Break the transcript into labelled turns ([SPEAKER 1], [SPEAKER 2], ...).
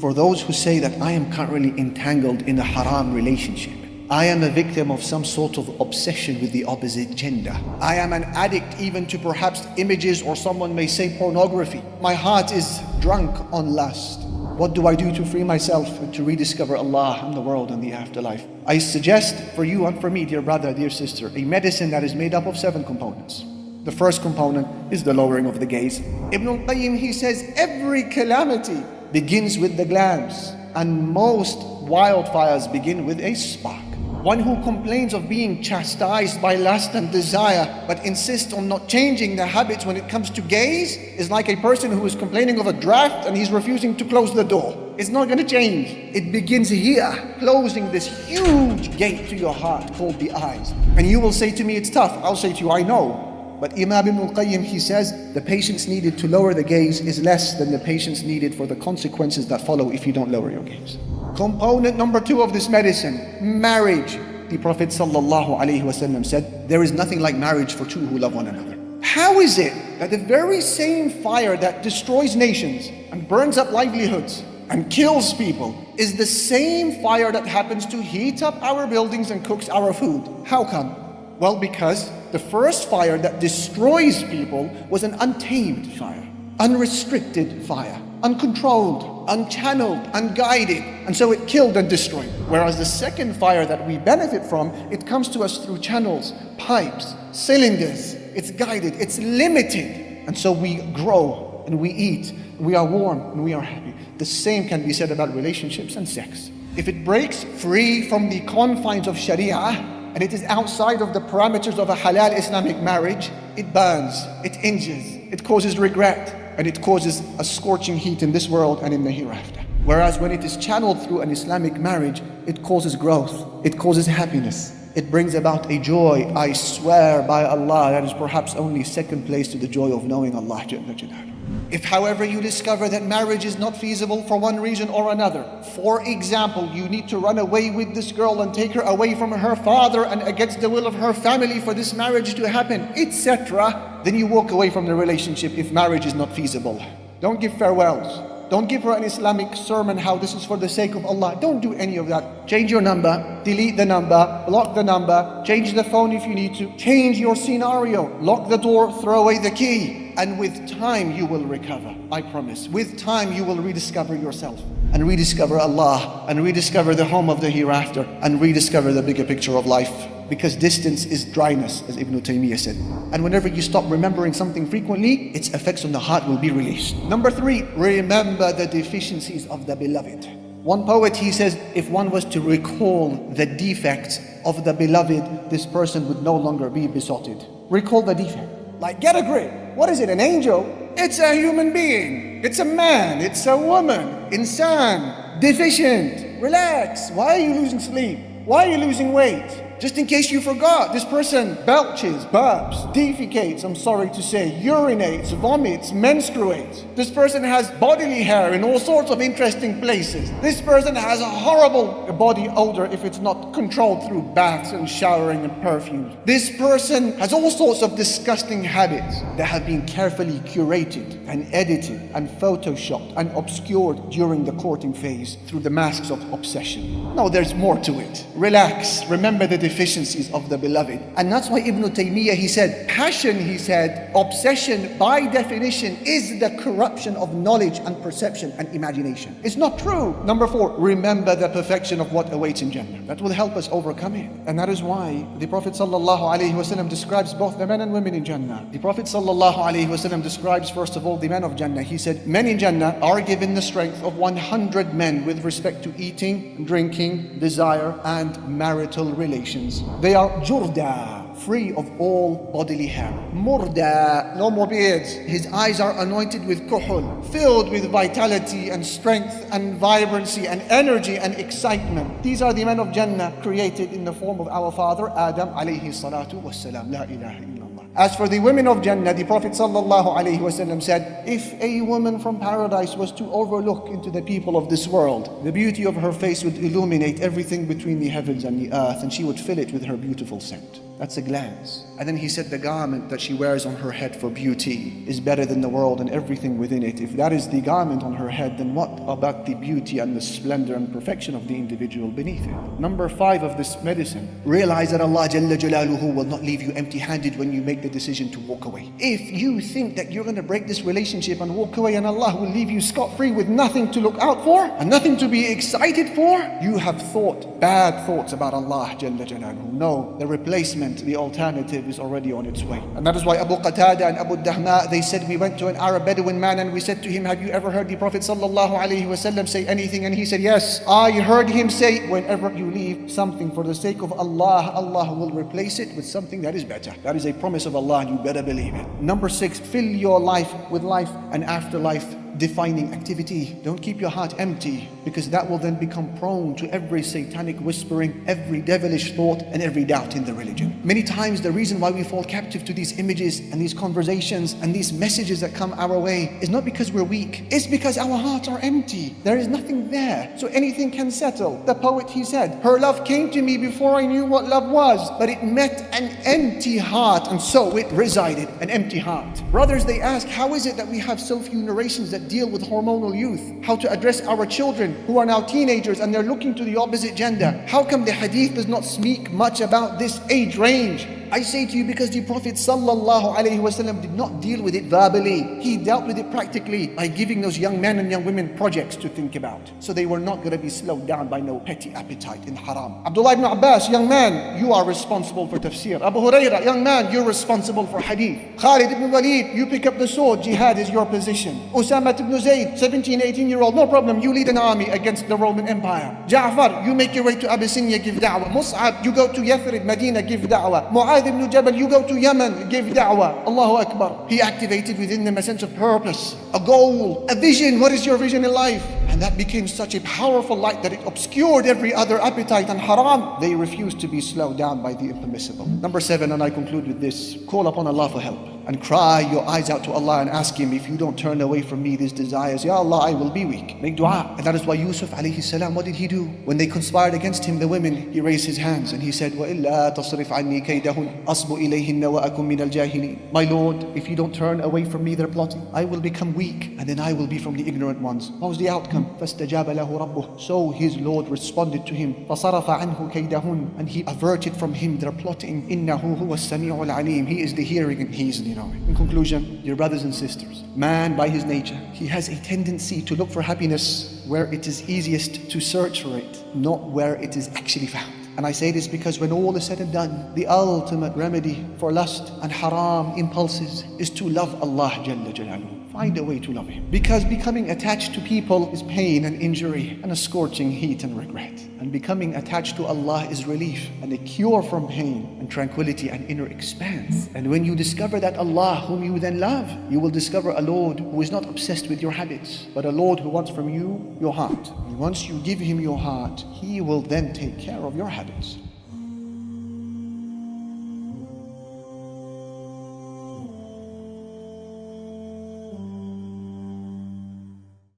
[SPEAKER 1] for those who say that I am currently entangled in a haram relationship. I am a victim of some sort of obsession with the opposite gender. I am an addict even to perhaps images, or someone may say pornography. My heart is drunk on lust. What do I do to free myself and to rediscover Allah and the world and the afterlife? I suggest for you and for me, dear brother, dear sister, a medicine that is made up of 7 components. The first component is the lowering of the gaze. Ibn al-Qayyim, he says, every calamity begins with the glance, and most wildfires begin with a spark. One who complains of being chastised by lust and desire, but insists on not changing their habits when it comes to gaze, is like a person who is complaining of a draft and he's refusing to close the door. It's not going to change. It begins here, closing this huge gate to your heart called the eyes. And you will say to me, it's tough. I'll say to you, I know. But Imam Ibn al-Qayyim, he says, the patience needed to lower the gaze is less than the patience needed for the consequences that follow if you don't lower your gaze. Component number 2 of this medicine, marriage. The Prophet ﷺ said, there is nothing like marriage for two who love one another. How is it that the very same fire that destroys nations and burns up livelihoods and kills people is the same fire that happens to heat up our buildings and cooks our food? How come? Well, because the first fire that destroys people was an untamed fire, unrestricted fire, uncontrolled, unchanneled, unguided, and so it killed and destroyed. Whereas the second fire that we benefit from, it comes to us through channels, pipes, cylinders. It's guided, it's limited, and so we grow and we eat, and we are warm and we are happy. The same can be said about relationships and sex. If it breaks free from the confines of Sharia, and it is outside of the parameters of a halal Islamic marriage, it burns, it injures, it causes regret, and it causes a scorching heat in this world and in the hereafter. Whereas when it is channeled through an Islamic marriage, it causes growth, it causes happiness, it brings about a joy. I swear by Allah, that is perhaps only second place to the joy of knowing Allah Jalla Jalaluhu. If, however, you discover that marriage is not feasible for one reason or another, for example, you need to run away with this girl and take her away from her father and against the will of her family for this marriage to happen, etc., then you walk away from the relationship if marriage is not feasible. Don't give farewells. Don't give her an Islamic sermon how this is for the sake of Allah. Don't do any of that. Change your number, delete the number, block the number, change the phone if you need to, change your scenario, lock the door, throw away the key. And with time you will recover, I promise. With time you will rediscover yourself and rediscover Allah and rediscover the home of the hereafter and rediscover the bigger picture of life. Because distance is dryness, as Ibn Taymiyyah said. And whenever you stop remembering something frequently, its effects on the heart will be released. Number 3, remember the deficiencies of the beloved. One poet, he says, if one was to recall the defects of the beloved, this person would no longer be besotted. Recall the defect. Like, get a grip. What is it, an angel? It's a human being. It's a man. It's a woman. Insan. Deficient. Relax. Why are you losing sleep? Why are you losing weight? Just in case you forgot, this person belches, burps, defecates, I'm sorry to say, urinates, vomits, menstruates. This person has bodily hair in all sorts of interesting places. This person has a horrible body odor if it's not controlled through baths and showering and perfumes. This person has all sorts of disgusting habits that have been carefully curated and edited and photoshopped and obscured during the courting phase through the masks of obsession. No, there's more to it. Relax, remember the deficiencies of the beloved. And that's why Ibn Taymiyyah, he said, passion, he said, obsession by definition is the corruption of knowledge and perception and imagination. It's not true. Number 4, remember the perfection of what awaits in Jannah. That will help us overcome it. And that is why the Prophet ﷺ describes both the men and women in Jannah. The Prophet ﷺ describes, first of all, the men of Jannah. He said, men in Jannah are given the strength of 100 men with respect to eating, drinking, desire, and marital relations. They are jurda, free of all bodily hair. Murda, no more beards. His eyes are anointed with kuhul, filled with vitality and strength and vibrancy and energy and excitement. These are the men of Jannah created in the form of our father Adam alayhi salatu wassalam. La ilaha illallah. As for the women of Jannah, the Prophet ﷺ said, if a woman from paradise was to overlook into the people of this world, the beauty of her face would illuminate everything between the heavens and the earth, and she would fill it with her beautiful scent. That's a glance. And then he said the garment that she wears on her head for beauty is better than the world and everything within it. If that is the garment on her head, then what about the beauty and the splendor and perfection of the individual beneath it? Number 5 of this medicine, realize that Allah Jalla Jalaluhu will not leave you empty-handed when you make the decision to walk away. If you think that you're going to break this relationship and walk away and Allah will leave you scot-free with nothing to look out for and nothing to be excited for, you have thought bad thoughts about Allah Jalla Jalaluhu. No, the replacement, the alternative is already on its way. And that is why Abu Qatada and Abu Dahma, they said, we went to an Arab Bedouin man and we said to him, have you ever heard the Prophet sallallahu alaihi wasallam say anything? And he said, yes, I heard him say, whenever you leave something for the sake of Allah, Allah will replace it with something that is better. That is a promise of Allah, and you better believe it. Number 6, fill your life with life and afterlife defining activity. Don't keep your heart empty, because that will then become prone to every satanic whispering, every devilish thought, and every doubt in the religion. Many times the reason why we fall captive to these images and these conversations and these messages that come our way is not because we're weak, it's because our hearts are empty. There is nothing there, so anything can settle. The poet, he said, her love came to me before I knew what love was, but it met an empty heart, and so it resided, an empty heart. Brothers, they ask, how is it that we have so few narrations that deal with hormonal youth, how to address our children who are now teenagers and they're looking to the opposite gender? How come the hadith does not speak much about this age range? I say to you, because the Prophet sallallahu alaihi wasallam did not deal with it verbally. He dealt with it practically by giving those young men and young women projects to think about, so they were not going to be slowed down by no petty appetite in haram. Abdullah ibn Abbas, young man, you are responsible for tafsir. Abu Hurairah, young man, you're responsible for hadith. Khalid ibn Walid, you pick up the sword, jihad is your position. Usama ibn Zayd, 17, 18-year-old, no problem, you lead an army against the Roman Empire. Ja'far, you make your way to Abyssinia, give da'wah. Mus'ab, you go to Yathrib, Medina, give da'wah. Mu'adh ibn Jabal, you go to Yemen, give da'wah. Allahu Akbar. He activated within them a sense of purpose, a goal, a vision. What is your vision in life? And that became such a powerful light that it obscured every other appetite and haram. They refused to be slowed down by the impermissible. Number 7, and I conclude with this, call upon Allah for help and cry your eyes out to Allah and ask Him, if you don't turn away from me these desires, Ya Allah, I will be weak. Make dua. And that is why Yusuf alayhi salam, what did he do? When they conspired against him, the women, he raised his hands and he said, وَإِلَّا تَصْرِفْ عَنِّي كَيْدَهُنْ أَصْبُ إِلَيْهِنَّ وَأَكُمْ مِنَ الْجَاهِلِينَ. My Lord, if you don't turn away from me their plotting, I will become weak and then I will be from the ignorant ones. What was the outcome? فَاسْتَجَابَ لَهُ رَبُّهُ. So his Lord responded to him, فَصَرَفَ عَنْهُ كَيْدَهُنْ. And he averted from him their plotting. إِنَّهُ هُوَ السَّمِيعُ الْعَلِيمُ. He is the hearing and he is the knowing. In conclusion, dear brothers and sisters, man by his nature, he has a tendency to look for happiness where it is easiest to search for it, not where it is actually found. And I say this because when all is said and done, the ultimate remedy for lust and haram impulses is to love Allah Jalla Jalaluhu. Find a way to love Him. Because becoming attached to people is pain and injury and a scorching heat and regret. And becoming attached to Allah is relief and a cure from pain and tranquility and inner expanse. And when you discover that Allah whom you then love, you will discover a Lord who is not obsessed with your habits, but a Lord who wants from you your heart. And once you give Him your heart, He will then take care of your habits.